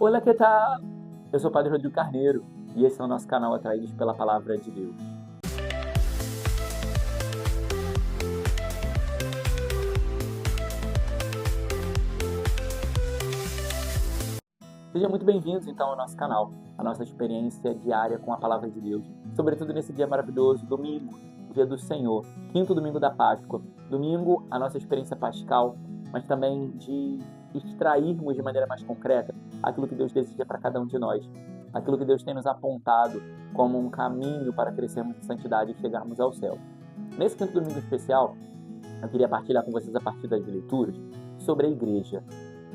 Olá, que tal? Eu sou o Padre Rodrigo Carneiro e esse é o nosso canal Atraídos pela Palavra de Deus. Sejam muito bem-vindos, então, ao nosso canal, a nossa experiência diária com a Palavra de Deus, sobretudo nesse dia maravilhoso, domingo, dia do Senhor, quinto domingo da Páscoa. Domingo, a nossa experiência pascal, mas também de extrairmos de maneira mais concreta aquilo que Deus deseja para cada um de nós, aquilo que Deus tem nos apontado como um caminho para crescermos em santidade e chegarmos ao céu. Nesse quinto domingo especial, eu queria partilhar com vocês, a partir das leituras, sobre a igreja.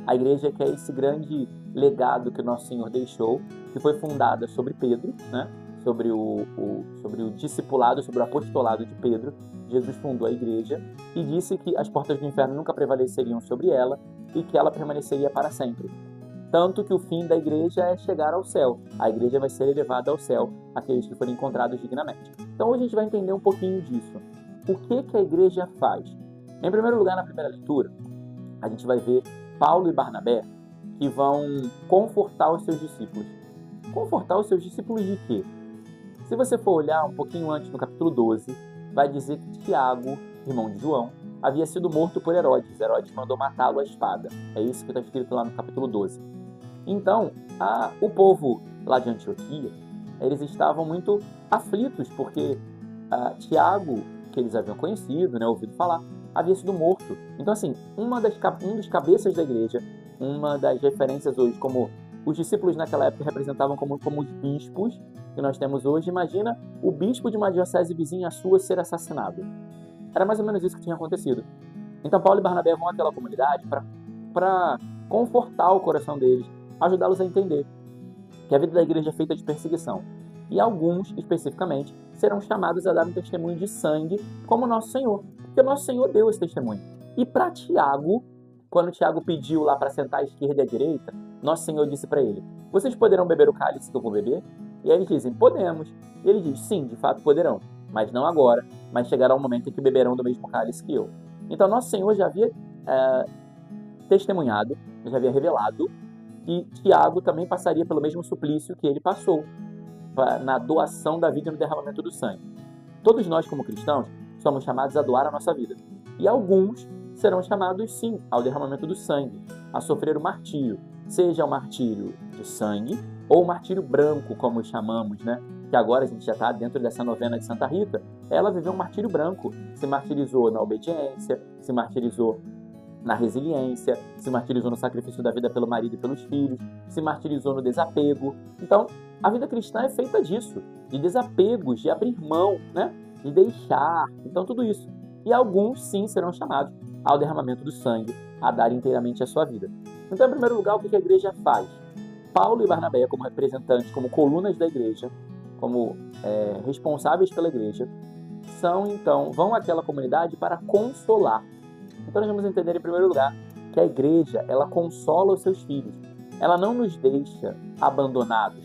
A igreja, que é esse grande legado que o nosso Senhor deixou, que foi fundada sobre Pedro, né? sobre o discipulado, sobre o apostolado de Pedro. Jesus fundou a igreja e disse que as portas do inferno nunca prevaleceriam sobre ela e que ela permaneceria para sempre. Tanto que o fim da igreja é chegar ao céu. A igreja vai ser elevada ao céu, aqueles que forem encontrados dignamente. Então hoje a gente vai entender um pouquinho disso. O que a igreja faz? Em primeiro lugar, na primeira leitura, a gente vai ver Paulo e Barnabé que vão confortar os seus discípulos. Confortar os seus discípulos de quê? Se você for olhar um pouquinho antes, no capítulo 12, vai dizer que Tiago, irmão de João, havia sido morto por Herodes. Herodes mandou matá-lo à espada. É isso que está escrito lá no capítulo 12. Então, o povo lá de Antioquia, eles estavam muito aflitos, porque Tiago, que eles haviam conhecido, né, ouvido falar, havia sido morto. Então, assim, um dos cabeças da igreja, uma das referências hoje, como os discípulos naquela época representavam como os bispos que nós temos hoje. Imagina o bispo de uma diocese vizinha sua ser assassinado. Era mais ou menos isso que tinha acontecido. Então, Paulo e Barnabé vão àquela comunidade para confortar o coração deles, ajudá-los a entender que a vida da igreja é feita de perseguição. E alguns, especificamente, serão chamados a dar um testemunho de sangue, como o nosso Senhor. Porque o nosso Senhor deu esse testemunho. E para Tiago, quando Tiago pediu lá para sentar à esquerda e à direita, nosso Senhor disse para ele: vocês poderão beber o cálice que eu vou beber? E aí eles dizem: podemos. E ele diz: sim, de fato poderão, mas não agora, mas chegará o momento em que beberão do mesmo cálice que eu. Então nosso Senhor já havia testemunhado, já havia revelado que Tiago também passaria pelo mesmo suplício que ele passou, na doação da vida e no derramamento do sangue. Todos nós, como cristãos, somos chamados a doar a nossa vida. E alguns serão chamados, sim, ao derramamento do sangue, a sofrer o martírio, seja o martírio de sangue ou o martírio branco, como chamamos, né? Que agora a gente já está dentro dessa novena de Santa Rita. Ela viveu um martírio branco, se martirizou na obediência, se martirizou na resiliência, se martirizou no sacrifício da vida pelo marido e pelos filhos, se martirizou no desapego. Então, a vida cristã é feita disso, de desapegos, de abrir mão, né? De deixar, então tudo isso. E alguns, sim, serão chamados ao derramamento do sangue, a dar inteiramente a sua vida. Então, em primeiro lugar, o que a igreja faz? Paulo e Barnabé, como representantes, como colunas da igreja, como responsáveis pela igreja, vão àquela comunidade para consolar. Então, nós vamos entender, em primeiro lugar, que a igreja, ela consola os seus filhos. Ela não nos deixa abandonados.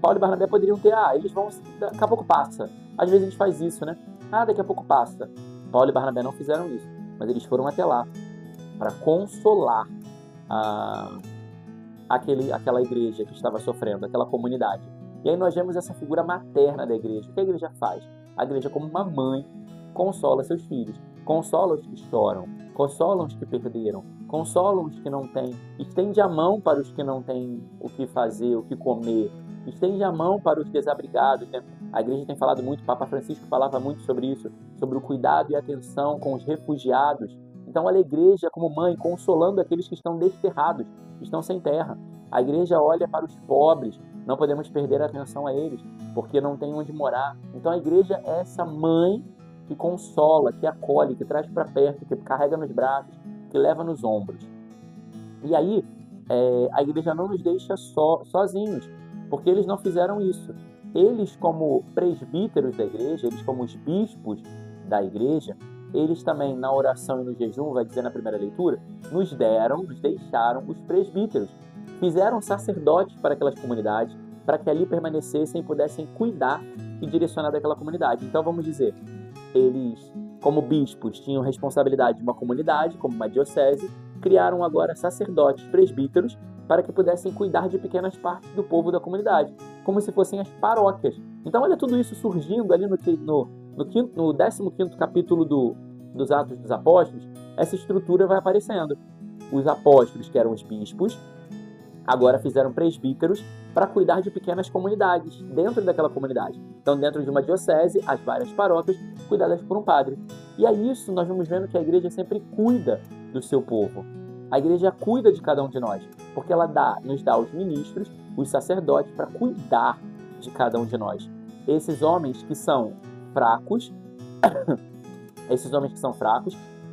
Paulo e Barnabé poderiam ter, eles vão, daqui a pouco passa. Às vezes a gente faz isso, né? Daqui a pouco passa. Paulo e Barnabé não fizeram isso, mas eles foram até lá para consolar aquela igreja que estava sofrendo, aquela comunidade. E aí nós vemos essa figura materna da igreja. O que a igreja faz? A igreja, como uma mãe, consola seus filhos, consola os que choram, consola os que perderam, consola os que não têm, estende a mão para os que não têm o que fazer, o que comer, estende a mão para os desabrigados, né? A igreja tem falado muito, o Papa Francisco falava muito sobre isso, sobre o cuidado e atenção com os refugiados. Então, olha a igreja como mãe, consolando aqueles que estão desterrados, que estão sem terra. A igreja olha para os pobres, não podemos perder a atenção a eles, porque não tem onde morar. Então, a igreja é essa mãe que consola, que acolhe, que traz para perto, que carrega nos braços, que leva nos ombros. E aí, a igreja não nos deixa sozinhos, porque eles não fizeram isso. Eles, como presbíteros da igreja, eles como os bispos da igreja, eles também, na oração e no jejum, vai dizer na primeira leitura, nos deixaram os presbíteros. Fizeram sacerdotes para aquelas comunidades, para que ali permanecessem e pudessem cuidar e direcionar daquela comunidade. Então, vamos dizer, eles, como bispos, tinham responsabilidade de uma comunidade, como uma diocese, criaram agora sacerdotes, presbíteros, para que pudessem cuidar de pequenas partes do povo da comunidade, como se fossem as paróquias. Então olha tudo isso surgindo ali no 15º capítulo dos Atos dos Apóstolos, essa estrutura vai aparecendo. Os apóstolos, que eram os bispos, agora fizeram presbíteros para cuidar de pequenas comunidades dentro daquela comunidade. Então, dentro de uma diocese, as várias paróquias cuidadas por um padre. E é isso, nós vamos vendo que a igreja sempre cuida do seu povo. A igreja cuida de cada um de nós, porque ela nos dá os ministros, os sacerdotes, para cuidar de cada um de nós. Esses homens que são fracos,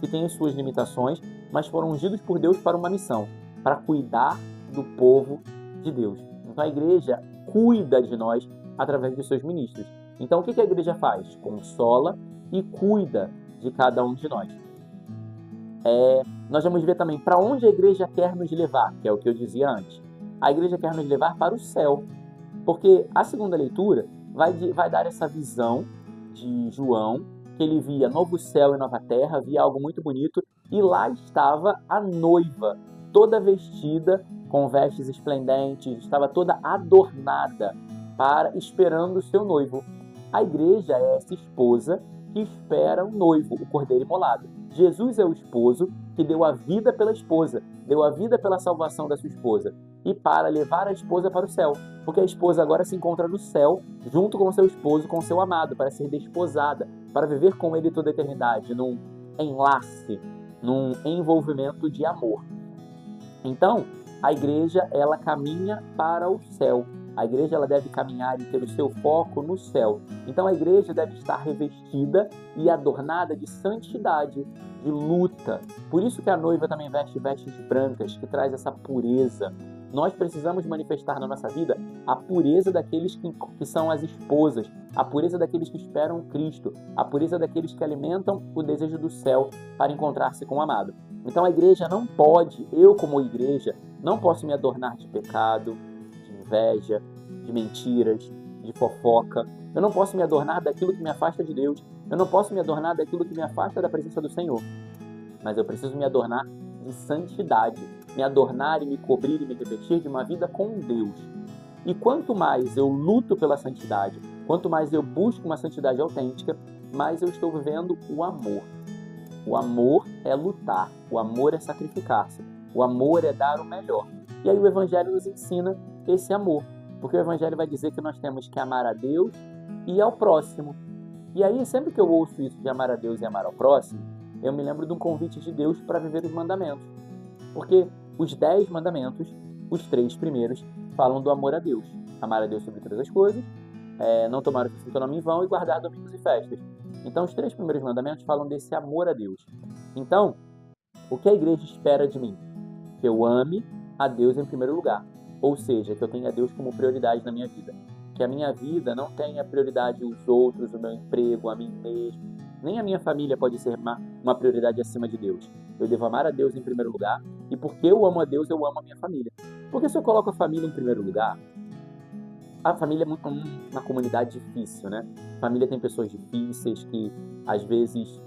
que têm as suas limitações, mas foram ungidos por Deus para uma missão, para cuidar do povo de Deus. Então a igreja cuida de nós através dos seus ministros. Então o que a igreja faz? Consola e cuida de cada um de nós. Nós vamos ver também para onde a igreja quer nos levar, que é o que eu dizia antes. A igreja quer nos levar para o céu, porque a segunda leitura vai dar essa visão de João, que ele via novo céu e nova terra, via algo muito bonito, e lá estava a noiva, toda vestida com vestes esplendentes, estava toda adornada, esperando o seu noivo. A igreja é essa esposa que espera o noivo, o cordeiro imolado. Jesus é o esposo que deu a vida pela esposa, deu a vida pela salvação da sua esposa, e para levar a esposa para o céu, porque a esposa agora se encontra no céu, junto com seu esposo, com seu amado, para ser desposada, para viver com ele toda a eternidade, num enlace, num envolvimento de amor. Então, a igreja, ela caminha para o céu. A igreja, ela deve caminhar e ter o seu foco no céu. Então, a igreja deve estar revestida e adornada de santidade, de luta. Por isso que a noiva também veste vestes brancas, que traz essa pureza. Nós precisamos manifestar na nossa vida a pureza daqueles que são as esposas, a pureza daqueles que esperam Cristo, a pureza daqueles que alimentam o desejo do céu para encontrar-se com o amado. Então a igreja não pode, eu como igreja, não posso me adornar de pecado, de inveja, de mentiras, de fofoca. Eu não posso me adornar daquilo que me afasta de Deus. Eu não posso me adornar daquilo que me afasta da presença do Senhor. Mas eu preciso me adornar de santidade, me adornar e me cobrir e me revestir de uma vida com Deus. E quanto mais eu luto pela santidade, quanto mais eu busco uma santidade autêntica, mais eu estou vivendo o amor. O amor é lutar, o amor é sacrificar-se, o amor é dar o melhor. E aí o Evangelho nos ensina esse amor, porque o Evangelho vai dizer que nós temos que amar a Deus e ao próximo. E aí, sempre que eu ouço isso de amar a Deus e amar ao próximo, eu me lembro de um convite de Deus para viver os mandamentos. Porque os 10 mandamentos, os 3 primeiros, falam do amor a Deus. Amar a Deus sobre todas as coisas, não tomar o seu santo nome em vão e guardar domingos e festas. Então, os 3 primeiros mandamentos falam desse amor a Deus. Então, o que a igreja espera de mim? Que eu ame a Deus em primeiro lugar. Ou seja, que eu tenha Deus como prioridade na minha vida. Que a minha vida não tenha prioridade os outros, o meu emprego, a mim mesmo. Nem a minha família pode ser uma prioridade acima de Deus. Eu devo amar a Deus em primeiro lugar. E porque eu amo a Deus, eu amo a minha família. Porque se eu coloco a família em primeiro lugar, a família é uma comunidade difícil, né? A família tem pessoas difíceis que, às vezes,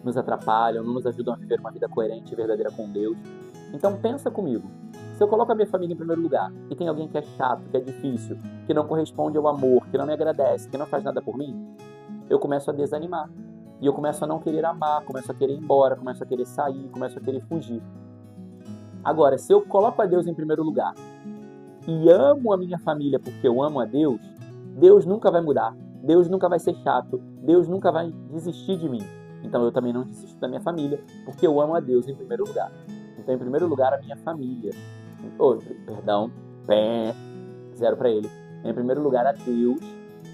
nos atrapalham, não nos ajudam a viver uma vida coerente e verdadeira com Deus. Então, pensa comigo. Se eu coloco a minha família em primeiro lugar e tem alguém que é chato, que é difícil, que não corresponde ao amor, que não me agradece, que não faz nada por mim, eu começo a desanimar. E eu começo a não querer amar, começo a querer ir embora, começo a querer sair, começo a querer fugir. Agora, se eu coloco a Deus em primeiro lugar e amo a minha família porque eu amo a Deus, Deus nunca vai mudar, Deus nunca vai ser chato, Deus nunca vai desistir de mim. Então eu também não desisto da minha família porque eu amo a Deus em primeiro lugar. Então, em primeiro lugar, a minha família. Zero para ele. Em primeiro lugar, a Deus.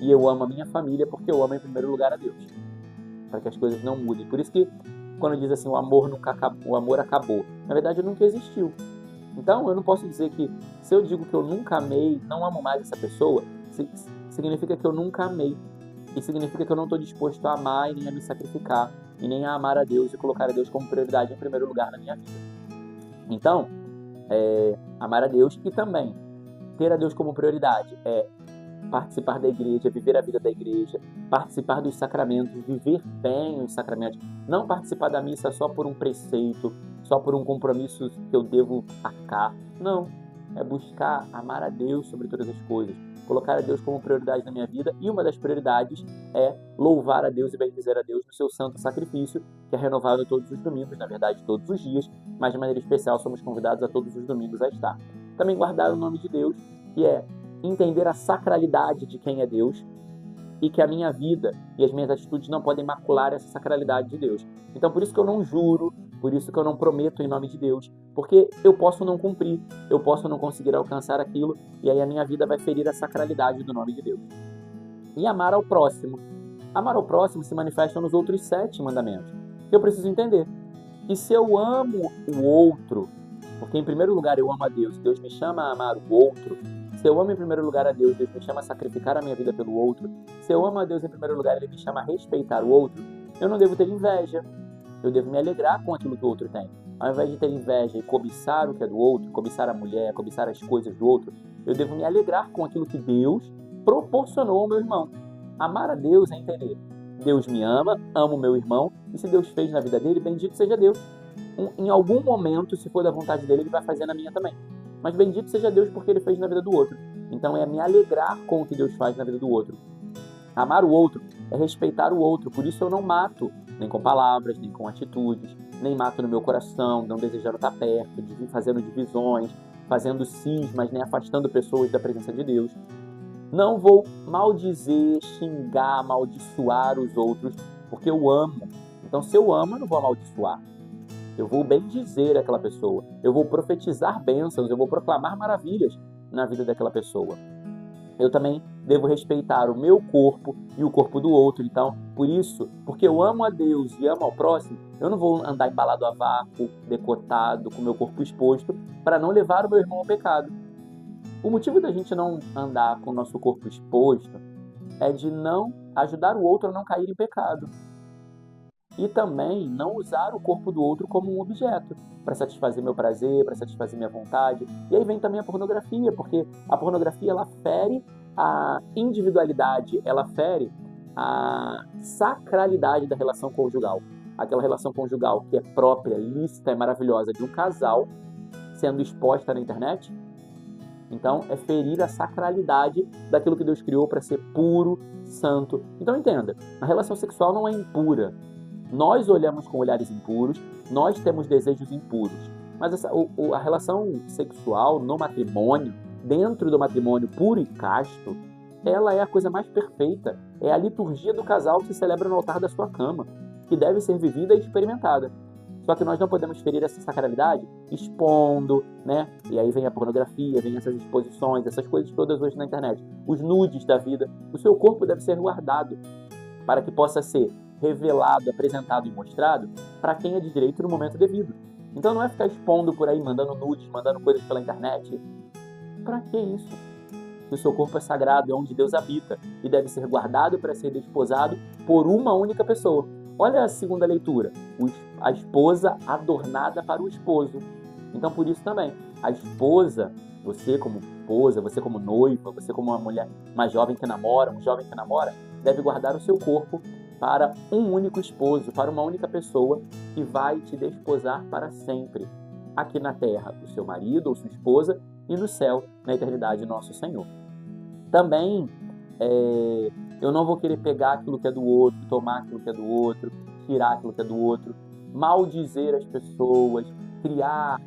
E eu amo a minha família porque eu amo em primeiro lugar a Deus. Para que as coisas não mudem. Por isso que, quando diz assim, o amor acabou. Na verdade, nunca existiu. Então, eu não posso dizer que, se eu digo que eu nunca amei, não amo mais essa pessoa, significa que eu nunca amei. E significa que eu não estou disposto a amar e nem a me sacrificar. E nem a amar a Deus e colocar a Deus como prioridade em primeiro lugar na minha vida. Então, amar a Deus e também ter a Deus como prioridade é participar da igreja, viver a vida da igreja, participar dos sacramentos, viver bem os sacramentos, não participar da missa só por um preceito, só por um compromisso que eu devo arcar, Não. É buscar amar a Deus sobre todas as coisas, colocar a Deus como prioridade na minha vida, e uma das prioridades é louvar a Deus e bendizer a Deus no seu santo sacrifício, que é renovado todos os domingos, na verdade todos os dias, mas de maneira especial somos convidados a todos os domingos a estar. Também guardar o nome de Deus, que é entender a sacralidade de quem é Deus, e que a minha vida e as minhas atitudes não podem macular essa sacralidade de Deus. Então, por isso que eu não juro, por isso que eu não prometo em nome de Deus, porque eu posso não cumprir, eu posso não conseguir alcançar aquilo, e aí a minha vida vai ferir a sacralidade do nome de Deus. E amar ao próximo. Amar ao próximo se manifesta nos outros 7 mandamentos. Eu preciso entender que se eu amo o outro, porque em primeiro lugar eu amo a Deus, Deus me chama a amar o outro. Se eu amo em primeiro lugar a Deus, Deus me chama a sacrificar a minha vida pelo outro. Se eu amo a Deus em primeiro lugar, Ele me chama a respeitar o outro. Eu não devo ter inveja. Eu devo me alegrar com aquilo que o outro tem. Ao invés de ter inveja e cobiçar o que é do outro, cobiçar a mulher, cobiçar as coisas do outro, eu devo me alegrar com aquilo que Deus proporcionou ao meu irmão. Amar a Deus é entender. Deus me ama, amo o meu irmão, e se Deus fez na vida dele, bendito seja Deus. Em algum momento, se for da vontade dele, Ele vai fazer na minha também. Mas bendito seja Deus porque Ele fez na vida do outro. Então é me alegrar com o que Deus faz na vida do outro. Amar o outro é respeitar o outro. Por isso eu não mato, nem com palavras, nem com atitudes, nem mato no meu coração, não desejando estar perto, fazendo divisões, fazendo cismas, nem afastando pessoas da presença de Deus. Não vou maldizer, xingar, amaldiçoar os outros, porque eu amo. Então se eu amo, eu não vou amaldiçoar. Eu vou bendizer aquela pessoa. Eu vou profetizar bênçãos. Eu vou proclamar maravilhas na vida daquela pessoa. Eu também devo respeitar o meu corpo e o corpo do outro. Então, por isso, porque eu amo a Deus e amo ao próximo, eu não vou andar embalado a vácuo, decotado, com o meu corpo exposto, para não levar o meu irmão ao pecado. O motivo da gente não andar com o nosso corpo exposto é de não ajudar o outro a não cair em pecado. E também não usar o corpo do outro como um objeto para satisfazer meu prazer, para satisfazer minha vontade. E aí vem também a pornografia, porque a pornografia ela fere a individualidade, ela fere a sacralidade da relação conjugal. Aquela relação conjugal que é própria, lícita e maravilhosa de um casal sendo exposta na internet. Então, é ferir a sacralidade daquilo que Deus criou para ser puro, santo. Então, entenda, a relação sexual não é impura. Nós olhamos com olhares impuros, nós temos desejos impuros. Mas a relação sexual no matrimônio, dentro do matrimônio puro e casto, ela é a coisa mais perfeita. É a liturgia do casal que se celebra no altar da sua cama, que deve ser vivida e experimentada. Só que nós não podemos ferir essa sacralidade expondo, né? E aí vem a pornografia, vem essas exposições, essas coisas todas hoje na internet. Os nudes da vida. O seu corpo deve ser guardado para que possa ser revelado, apresentado e mostrado para quem é de direito no momento devido. Então não é ficar expondo por aí, mandando nudes, mandando coisas pela internet. Para que isso? Se o seu corpo é sagrado, é onde Deus habita e deve ser guardado para ser desposado por uma única pessoa. Olha a segunda leitura, a esposa adornada para o esposo. Então por isso também, a esposa, você como esposa, você como noiva, você como uma mulher mais jovem que namora, um jovem que namora, deve guardar o seu corpo para um único esposo, para uma única pessoa que vai te desposar para sempre. Aqui na terra, o seu marido ou sua esposa, e no céu, na eternidade, nosso Senhor. Também, eu não vou querer pegar aquilo que é do outro, tomar aquilo que é do outro, tirar aquilo que é do outro, maldizer as pessoas, criar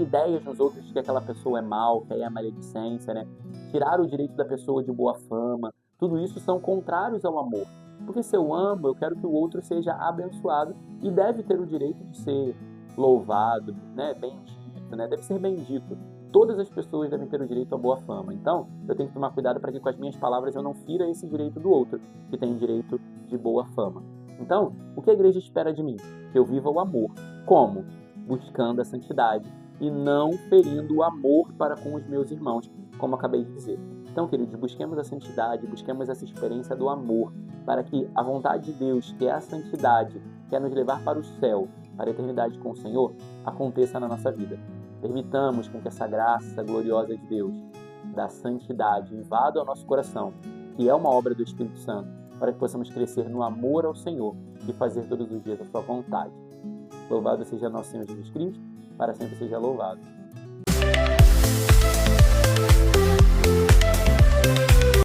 ideias nos outros de que aquela pessoa é mal, que aí é a maledicência, né? Tirar o direito da pessoa de boa fama. Tudo isso são contrários ao amor. Porque se eu amo, eu quero que o outro seja abençoado e deve ter o direito de ser louvado, né? Bendito, né? Deve ser bendito. Todas as pessoas devem ter o direito à boa fama. Então, eu tenho que tomar cuidado para que com as minhas palavras eu não fira esse direito do outro, que tem o direito de boa fama. Então, o que a igreja espera de mim? Que eu viva o amor. Como? Buscando a santidade e não ferindo o amor para com os meus irmãos, como acabei de dizer. Então, queridos, busquemos a santidade, busquemos essa experiência do amor, para que a vontade de Deus, que é a santidade, que é nos levar para o céu, para a eternidade com o Senhor, aconteça na nossa vida. Permitamos com que essa graça gloriosa de Deus, da santidade, invada o nosso coração, que é uma obra do Espírito Santo, para que possamos crescer no amor ao Senhor e fazer todos os dias a sua vontade. Louvado seja nosso Senhor Jesus Cristo, para sempre seja louvado.